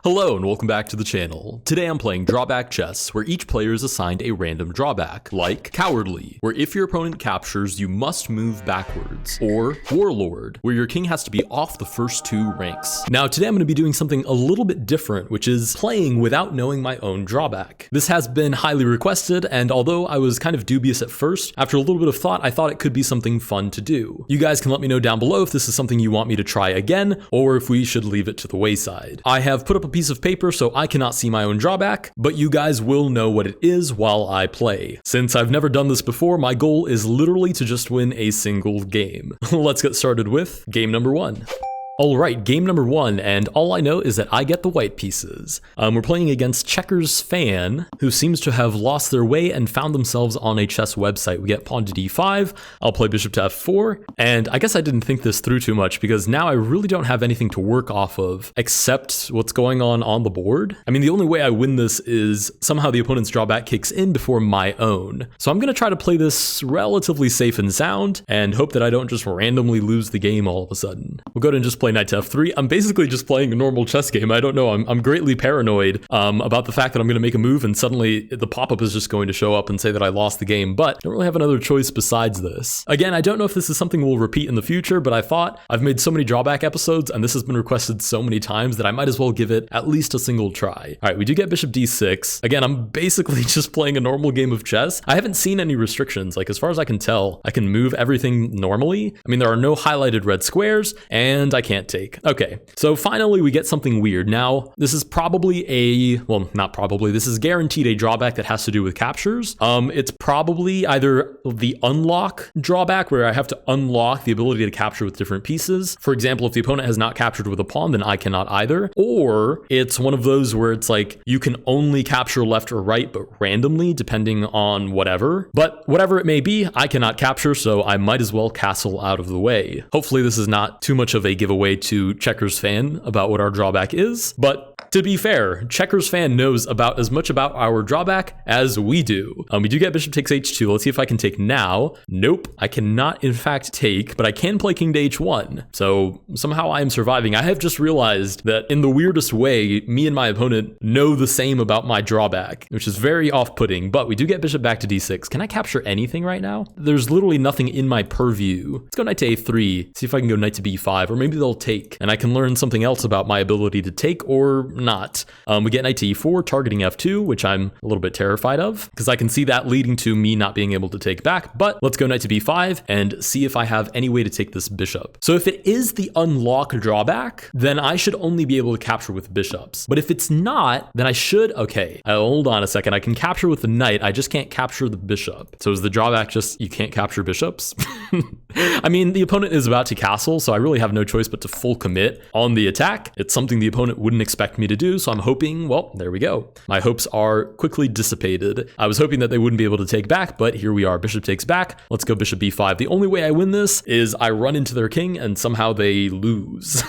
Hello and welcome back to the channel. Today I'm playing Drawback chess, where each player is assigned a random drawback, like Cowardly, where if your opponent captures, you must move backwards, or Warlord, where your king has to be off the first two ranks. Now today I'm going to be doing something a little bit different, which is playing without knowing my own drawback. This has been highly requested, and although I was kind of dubious at first, after a little bit of thought, I thought it could be something fun to do. You guys can let me know down below if this is something you want me to try again, or if we should leave it to the wayside. I have put up a piece of paper so I cannot see my own drawback, but you guys will know what it is while I play. Since I've never done this before, my goal is literally to just win a single game. Let's get started with game number 1. Alright, game number 1, and all I know is that I get the white pieces. We're playing against Checkers Fan, who seems to have lost their way and found themselves on a chess website. We get pawn to d5, I'll play bishop to f4, and I guess I didn't think this through too much because now I really don't have anything to work off of except what's going on the board. I mean, the only way I win this is somehow the opponent's drawback kicks in before my own. So I'm going to try to play this relatively safe and sound and hope that I don't just randomly lose the game all of a sudden. We'll go ahead and just play knight to f3. I'm basically just playing a normal chess game. I don't know. I'm greatly paranoid about the fact that I'm going to make a move and suddenly the pop-up is just going to show up and say that I lost the game, but I don't really have another choice besides this. Again, I don't know if this is something we'll repeat in the future, but I thought I've made so many drawback episodes and this has been requested so many times that I might as well give it at least a single try. All right, we do get bishop d6. Again, I'm basically just playing a normal game of chess. I haven't seen any restrictions. Like, as far as I can tell, I can move everything normally. I mean, there are no highlighted red squares and I can't take. Okay, so finally we get something weird. Now, this is probably not probably, this is guaranteed a drawback that has to do with captures. It's probably either the unlock drawback, where I have to unlock the ability to capture with different pieces. For example, if the opponent has not captured with a pawn, then I cannot either. Or it's one of those where it's like, you can only capture left or right, but randomly, depending on whatever. But whatever it may be, I cannot capture, so I might as well castle out of the way. Hopefully this is not too much of a giveaway to Checkers Fan about what our drawback is, but to be fair, Checkers Fan knows about as much about our drawback as we do. We do get bishop takes h2. Let's see if I can take now. Nope, I cannot in fact take, but I can play king to h1. So somehow I am surviving. I have just realized that in the weirdest way, me and my opponent know the same about my drawback, which is very off-putting, but we do get bishop back to d6. Can I capture anything right now? There's literally nothing in my purview. Let's go knight to a3, see if I can go knight to b5, or maybe they'll take, and I can learn something else about my ability to take or not. We get knight to e4, targeting f2, which I'm a little bit terrified of, because I can see that leading to me not being able to take back, but let's go knight to b5 and see if I have any way to take this bishop. So if it is the unlock drawback, then I should only be able to capture with bishops. But if it's not, then I should, okay, hold on a second, I can capture with the knight, I just can't capture the bishop. So is the drawback just, you can't capture bishops? I mean, the opponent is about to castle, so I really have no choice but to full commit on the attack. It's something the opponent wouldn't expect me to do, so I'm hoping, well, there we go. My hopes are quickly dissipated. I was hoping that they wouldn't be able to take back, but here we are. Bishop takes back. Let's go bishop b5. The only way I win this is I run into their king and somehow they lose.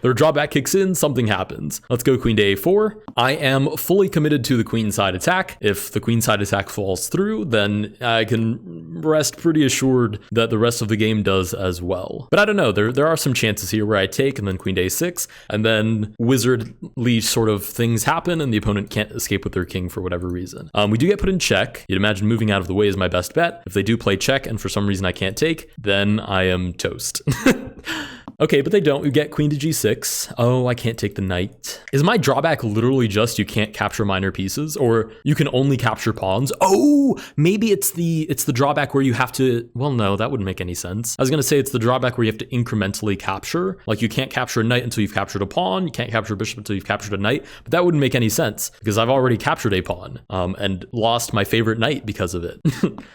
Their drawback kicks in, something happens. Let's go queen to a4. I am fully committed to the queenside attack. If the queenside attack falls through, then I can rest pretty assured that the rest of the game does as well. But I don't know, there are some chances here where I take and then queen to a6, and then wizardly sort of things happen and the opponent can't escape with their king for whatever reason. We do get put in check. You'd imagine moving out of the way is my best bet. If they do play check and for some reason I can't take, then I am toast. Okay, but they don't. We get queen to g6. Oh, I can't take the knight. Is my drawback literally just you can't capture minor pieces, or you can only capture pawns? Oh, maybe it's the drawback where you have to, well, no, that wouldn't make any sense. I was gonna say it's the drawback where you have to incrementally capture. Like, you can't capture a knight until you've captured a pawn. You can't capture a bishop until you've captured a knight, but that wouldn't make any sense because I've already captured a pawn and lost my favorite knight because of it.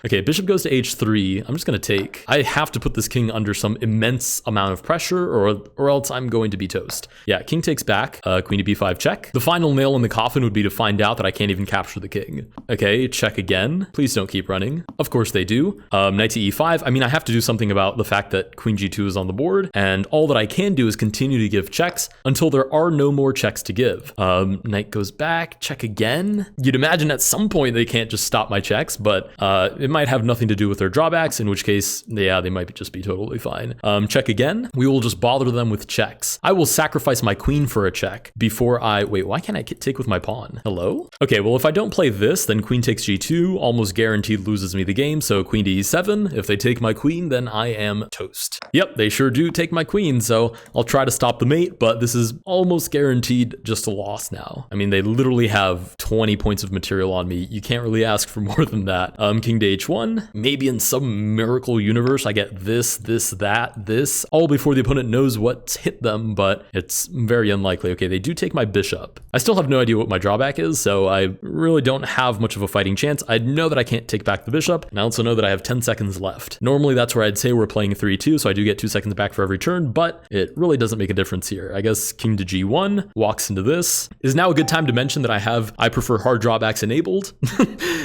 Okay, bishop goes to h3. I'm just gonna take. I have to put this king under some immense amount of pressure or else I'm going to be toast. Yeah, king takes back, queen to b5 check. The final nail in the coffin would be to find out that I can't even capture the king. Okay, check again. Please don't keep running. Of course they do. Knight to e5. I mean, I have to do something about the fact that queen g2 is on the board, and all that I can do is continue to give checks until there are no more checks to to give. Knight goes back, check again. You'd imagine at some point they can't just stop my checks, but it might have nothing to do with their drawbacks, in which case, yeah, they might just be totally fine. Check again. We will just bother them with checks. I will sacrifice my queen for a check before wait, why can't I take with my pawn? Hello? Okay, well, if I don't play this, then queen takes g2, almost guaranteed loses me the game, so queen to e7. If they take my queen, then I am toast. Yep, they sure do take my queen, so I'll try to stop the mate, but this is almost guaranteed just a loss now. I mean, they literally have 20 points of material on me. You can't really ask for more than that. King to h1. Maybe in some miracle universe, I get this, this, all before the opponent knows what's hit them, but it's very unlikely. Okay, they do take my bishop. I still have no idea what my drawback is, so I really don't have much of a fighting chance. I know that I can't take back the bishop, and I also know that I have 10 seconds left. Normally, that's where I'd say we're playing 3-2, so I do get 2 seconds back for every turn, but it really doesn't make a difference here. I guess king to g1 walks into this. Is now a good time to mention that I prefer hard drawbacks enabled?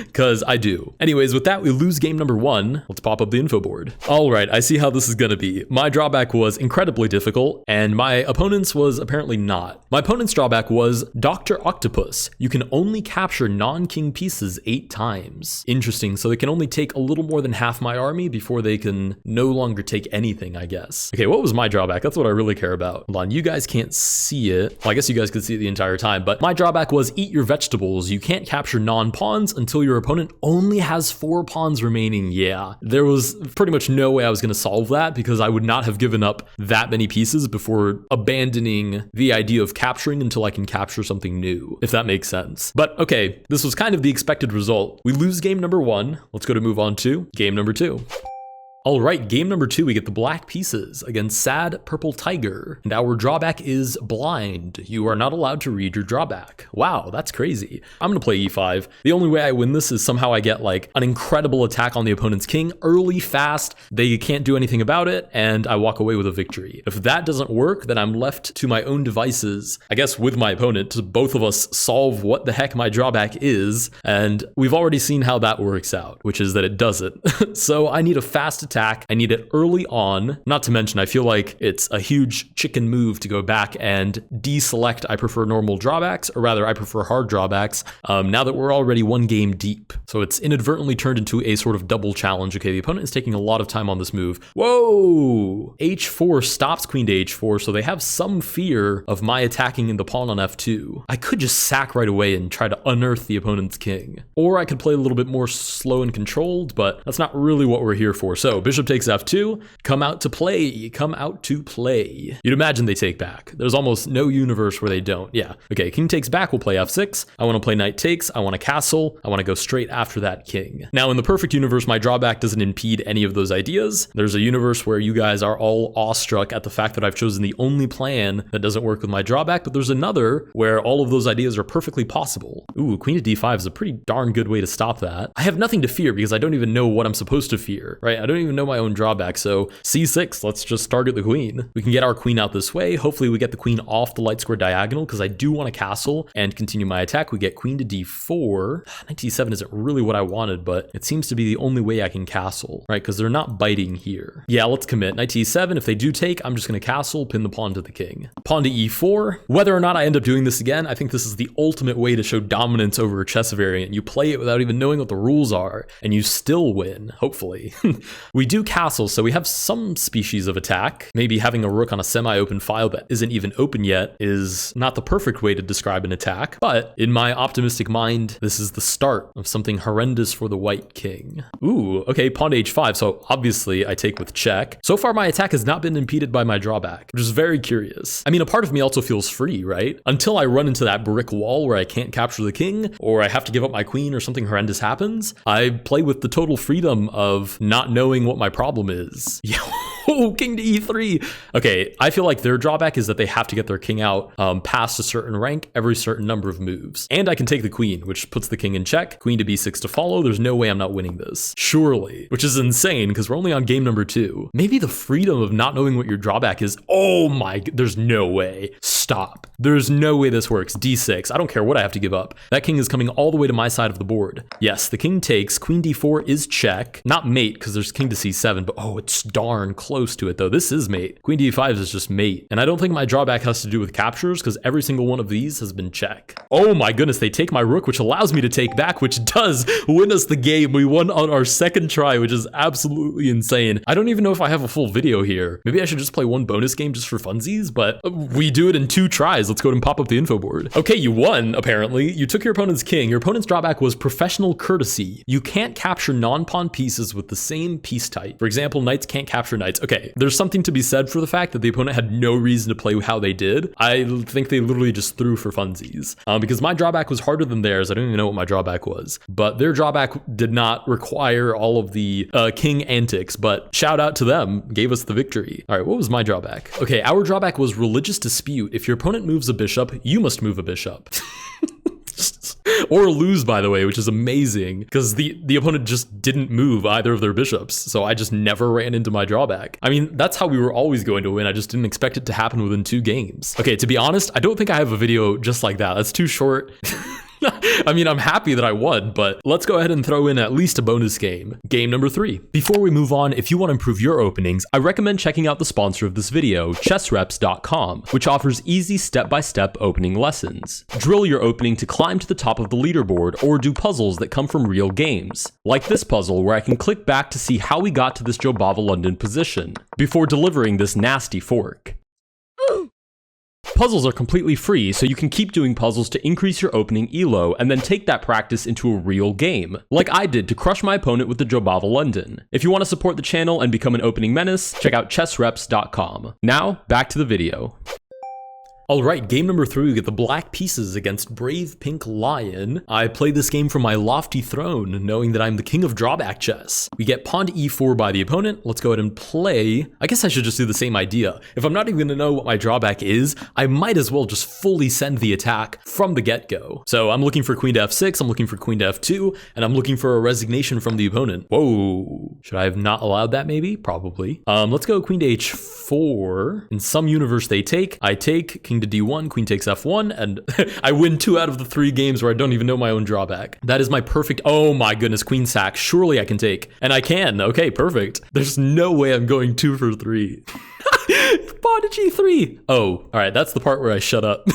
Because I do. Anyways, with that, we lose game number 1. Let's pop up the info board. All right, I see how this is going to be. My drawback was incredibly difficult, and my opponent's was apparently not. My opponent's drawback was Dr. Octopus. You can only capture non-king pieces 8 times. Interesting, so they can only take a little more than half my army before they can no longer take anything, I guess. Okay, what was my drawback? That's what I really care about. Hold on, you guys can't see it. Well, I guess you guys could see it the entire time, but my drawback was eat your vegetables. You can't capture non-pawns until your opponent only has 4 pawns remaining. Yeah, there was pretty much no way I was going to solve that because I would not have given up that many pieces before abandoning the idea of capturing until I can capture something new, if that makes sense. But okay, this was kind of the expected result. We lose game number 1. Let's go to move on to game number 2. All right, game number 2, we get the black pieces against Sad Purple Tiger, and our drawback is blind. You are not allowed to read your drawback. Wow, that's crazy. I'm gonna play e5. The only way I win this is somehow I get like an incredible attack on the opponent's king, early, fast, they can't do anything about it, and I walk away with a victory. If that doesn't work, then I'm left to my own devices, I guess with my opponent, to both of us solve what the heck my drawback is, and we've already seen how that works out, which is that it doesn't. So I need a fast attack. I need it early on. Not to mention, I feel like it's a huge chicken move to go back and deselect I prefer normal drawbacks, or rather I prefer hard drawbacks, now that we're already 1 game deep. So it's inadvertently turned into a sort of double challenge. Okay, the opponent is taking a lot of time on this move. Whoa! h4 stops queen to h4, so they have some fear of my attacking in the pawn on f2. I could just sack right away and try to unearth the opponent's king. Or I could play a little bit more slow and controlled, but that's not really what we're here for. So bishop takes f2, come out to play. You'd imagine they take back. There's almost no universe where they don't. Yeah. Okay, king takes back, we'll play f6. I want to play knight takes, I want to castle, I want to go straight after that king. Now, in the perfect universe, my drawback doesn't impede any of those ideas. There's a universe where you guys are all awestruck at the fact that I've chosen the only plan that doesn't work with my drawback, but there's another where all of those ideas are perfectly possible. Ooh, queen to d5 is a pretty darn good way to stop that. I have nothing to fear because I don't even know what I'm supposed to fear, right? I don't even know my own drawback, so c6, let's just target the queen. We can get our queen out this way. Hopefully we get the queen off the light square diagonal because I do want to castle and continue my attack. We get queen to d4. Knight d7 isn't really what I wanted, but it seems to be the only way I can castle, right? Because they're not biting here. Yeah, let's commit. Knight d7, if they do take, I'm just going to castle, pin the pawn to the king. Pawn to e4. Whether or not I end up doing this again, I think this is the ultimate way to show dominance over a chess variant. You play it without even knowing what the rules are, and you still win, hopefully. We do castle, so we have some species of attack. Maybe having a rook on a semi-open file that isn't even open yet is not the perfect way to describe an attack, but in my optimistic mind, this is the start of something horrendous for the white king. Ooh, okay, pawn to h5, so obviously I take with check. So far, my attack has not been impeded by my drawback, which is very curious. I mean, a part of me also feels free, right? Until I run into that brick wall where I can't capture the king, or I have to give up my queen, or something horrendous happens, I play with the total freedom of not knowing what my problem is. Oh, king to e3. Okay, I feel like their drawback is that they have to get their king out past a certain rank every certain number of moves. And I can take the queen, which puts the king in check. Queen to b6 to follow. There's no way I'm not winning this. Surely. Which is insane because we're only on game number 2. Maybe the freedom of not knowing what your drawback is. Oh my, there's no way. stop. There's no way this works. D6. I don't care what I have to give up. That king is coming all the way to my side of the board. Yes, the king takes. Queen d4 is check. Not mate, because there's king to c7, but oh, it's darn close to it, though. This is mate. Queen d5 is just mate. And I don't think my drawback has to do with captures, because every single one of these has been check. Oh my goodness, they take my rook, which allows me to take back, which does win us the game. We won on our second try, which is absolutely insane. I don't even know if I have a full video here. Maybe I should just play one bonus game just for funsies, but we do it in 2 tries. Let's go ahead and pop up the info board. Okay, you won, apparently. You took your opponent's king. Your opponent's drawback was professional courtesy. You can't capture non-pawn pieces with the same piece type. For example, knights can't capture knights. Okay, there's something to be said for the fact that the opponent had no reason to play how they did. I think they literally just threw for funsies. Because my drawback was harder than theirs. I don't even know what my drawback was. But their drawback did not require all of the king antics, but shout out to them, gave us the victory. All right, what was my drawback? Okay, our drawback was religious dispute. If your opponent moves a bishop, you must move a bishop. Or lose, by the way, which is amazing because the opponent just didn't move either of their bishops. So I just never ran into my drawback. I mean, that's how we were always going to win. I just didn't expect it to happen within 2 games. Okay, to be honest, I don't think I have a video just like that. That's too short. I mean, I'm happy that I won, but let's go ahead and throw in at least a bonus game. Game number 3. Before we move on, if you want to improve your openings, I recommend checking out the sponsor of this video, chessreps.com, which offers easy step-by-step opening lessons. Drill your opening to climb to the top of the leaderboard or do puzzles that come from real games. Like this puzzle where I can click back to see how we got to this Jobava London position before delivering this nasty fork. Puzzles are completely free, so you can keep doing puzzles to increase your opening elo and then take that practice into a real game, like I did to crush my opponent with the Jobava London. If you want to support the channel and become an opening menace, check out chessreps.com. Now, back to the video. All right, game number 3, we get the black pieces against Brave Pink Lion. I play this game from my lofty throne, knowing that I'm the king of drawback chess. We get pawn to e4 by the opponent. Let's go ahead and play. I guess I should just do the same idea. If I'm not even gonna know what my drawback is, I might as well just fully send the attack from the get-go. So I'm looking for queen to f6, I'm looking for queen to f2, and I'm looking for a resignation from the opponent. Whoa, should I have not allowed that maybe? Probably. Let's go queen to h4. In some universe they take, I take, king to d1, queen takes f1, and I win 2 out of the 3 games where I don't even know my own drawback. That is my perfect, oh my goodness, queen sack. Surely I can take, and I can. Okay, perfect. There's no way I'm going 2 for 3. Pawn to g3. Oh, all right, that's the part where I shut up.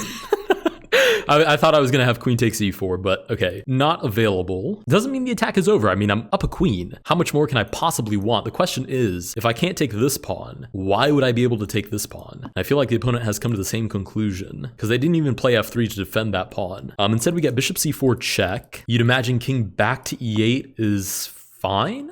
I thought I was gonna have queen takes e4, but okay, not available. Doesn't mean the attack is over. I mean, I'm up a queen. How much more can I possibly want? The question is, if I can't take this pawn, why would I be able to take this pawn? I feel like the opponent has come to the same conclusion because they didn't even play f3 to defend that pawn. Instead we get bishop c4 check. You'd imagine king back to e8 is fine.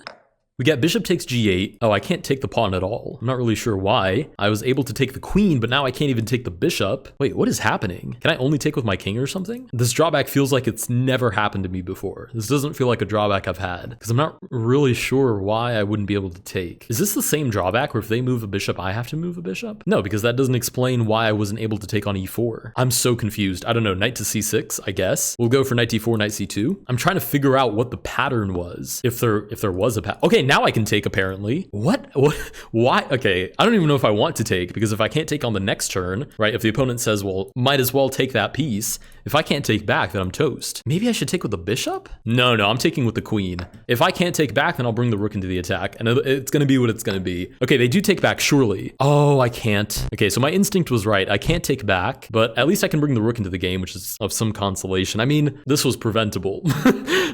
We get bishop takes g8. Oh, I can't take the pawn at all. I'm not really sure why. I was able to take the queen, but now I can't even take the bishop. Wait, what is happening? Can I only take with my king or something? This drawback feels like it's never happened to me before. This doesn't feel like a drawback I've had because I'm not really sure why I wouldn't be able to take. Is this the same drawback where if they move a bishop, I have to move a bishop? No, because that doesn't explain why I wasn't able to take on e4. I'm so confused. I don't know, knight to c6, I guess. We'll go for knight d4, knight c2. I'm trying to figure out what the pattern was. If there was a pattern. Okay, now I can take apparently. What? Why? Okay, I don't even know if I want to take because if I can't take on the next turn, right? If the opponent says, well, might as well take that piece. If I can't take back, then I'm toast. Maybe I should take with the bishop? No, I'm taking with the queen. If I can't take back, then I'll bring the rook into the attack and it's gonna be what it's gonna be. Okay, they do take back, surely. Oh, I can't. Okay, so my instinct was right. I can't take back, but at least I can bring the rook into the game, which is of some consolation. I mean, this was preventable,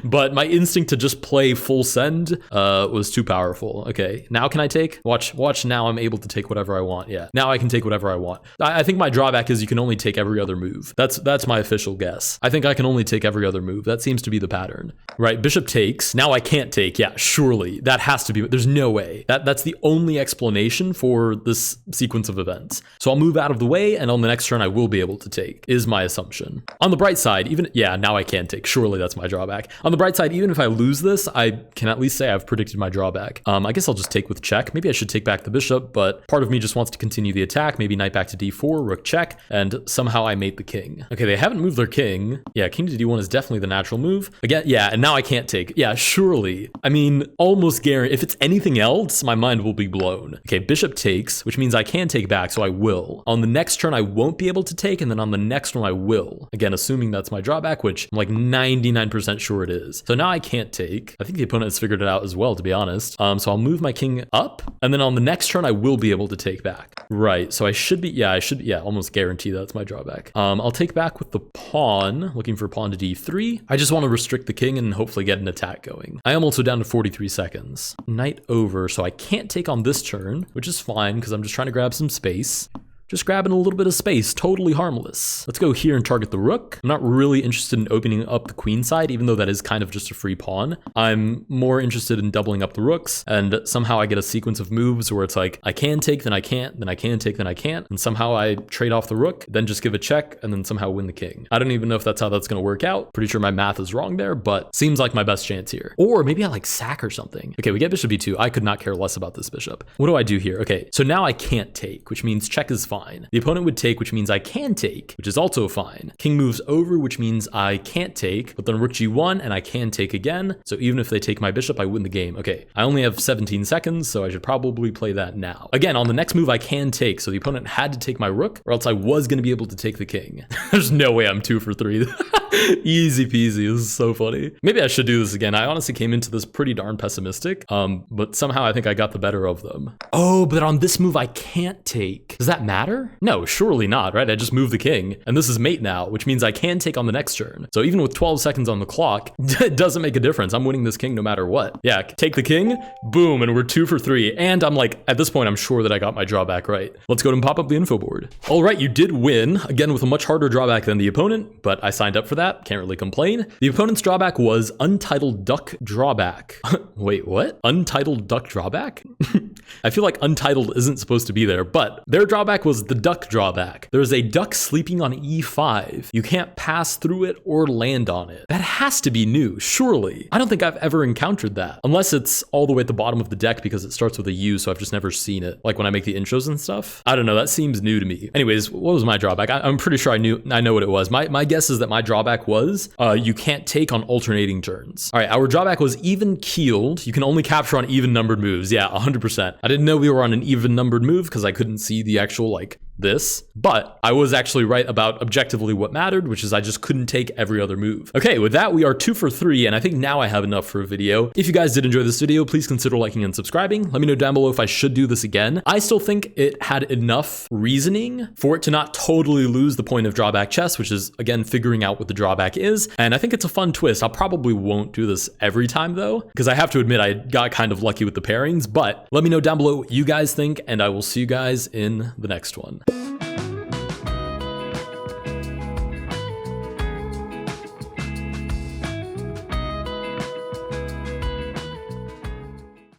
but my instinct to just play full send was too powerful. Okay, now can I take? Watch now I'm able to take whatever I want. Yeah, now I can take whatever I want. I think my drawback is you can only take every other move. That's my official guess. I think I can only take every other move. That seems to be the pattern. Right, bishop takes. Now I can't take. Yeah, surely. That has to be, there's no way. That's the only explanation for this sequence of events. So I'll move out of the way and on the next turn I will be able to take, is my assumption. On the bright side, yeah, now I can take. Surely that's my drawback. On the bright side, even if I lose this, I can at least say I've predicted my my drawback. I guess I'll just take with check. Maybe I should take back the bishop, but part of me just wants to continue the attack. Maybe knight back to d4, rook check, and somehow I mate the king. Okay, they haven't moved their king. Yeah, king to d1 is definitely the natural move. Again, yeah, and now I can't take. Yeah, surely. I mean, almost guarantee. If it's anything else, my mind will be blown. Okay, bishop takes, which means I can take back, so I will. On the next turn, I won't be able to take, and then on the next one, I will. Again, assuming that's my drawback, which I'm like 99% sure it is. So now I can't take. I think the opponent has figured it out as well, to be honest. So I'll move my king up, and then on the next turn, I will be able to take back. Right, so I should be, almost guarantee that's my drawback. I'll take back with the pawn, looking for pawn to d3. I just want to restrict the king and hopefully get an attack going. I am also down to 43 seconds. Knight over, so I can't take on this turn, which is fine because I'm just trying to grab some space. Just grabbing a little bit of space, totally harmless. Let's go here and target the rook. I'm not really interested in opening up the queen side, even though that is kind of just a free pawn. I'm more interested in doubling up the rooks, and somehow I get a sequence of moves where it's like, I can take, then I can't, then I can take, then I can't, and somehow I trade off the rook, then just give a check, and then somehow win the king. I don't even know if that's how that's gonna work out. Pretty sure my math is wrong there, but seems like my best chance here. Or maybe I like sack or something. Okay, we get bishop b2. I could not care less about this bishop. What do I do here? Okay, so now I can't take, which means check is fine. The opponent would take, which means I can take, which is also fine. King moves over, which means I can't take, but then rook g1 and I can take again. So even if they take my bishop, I win the game. Okay, I only have 17 seconds, so I should probably play that now. Again, on the next move, I can take, so the opponent had to take my rook, or else I was gonna be able to take the king. There's no way I'm 2 for 3. Easy peasy. This is so funny. Maybe I should do this again. I honestly came into this pretty darn pessimistic, but somehow I think I got the better of them. Oh, but on this move, I can't take. Does that matter? No, surely not, right? I just moved the king, and this is mate now, which means I can take on the next turn. So even with 12 seconds on the clock, it doesn't make a difference. I'm winning this king no matter what. Yeah, take the king, boom, and we're 2 for 3. And I'm like, at this point, I'm sure that I got my drawback right. Let's go and pop up the info board. All right, you did win, again with a much harder drawback than the opponent, but I signed up for that. Can't really complain. The opponent's drawback was Untitled Duck Drawback. Wait, what? Untitled Duck Drawback? I feel like Untitled isn't supposed to be there, but their drawback was the duck drawback. There's a duck sleeping on e5. You can't pass through it or land on it. That has to be new, surely. I don't think I've ever encountered that, unless it's all the way at the bottom of the deck because it starts with a U, so I've just never seen it. Like when I make the intros and stuff. I don't know, that seems new to me. Anyways, what was my drawback? I'm pretty sure I know what it was. My guess is that my drawback was you can't take on alternating turns. All right, our drawback was even keeled. You can only capture on even numbered moves. Yeah, 100%. I didn't know we were on an even numbered move because I couldn't see the actual like this, but I was actually right about objectively what mattered, which is I just couldn't take every other move. Okay, with that, we are 2 for 3, and I think now I have enough for a video. If you guys did enjoy this video, please consider liking and subscribing. Let me know down below if I should do this again. I still think it had enough reasoning for it to not totally lose the point of drawback chess, which is, again, figuring out what the drawback is, and I think it's a fun twist. I probably won't do this every time, though, because I have to admit I got kind of lucky with the pairings, but let me know down below what you guys think, and I will see you guys in the next one.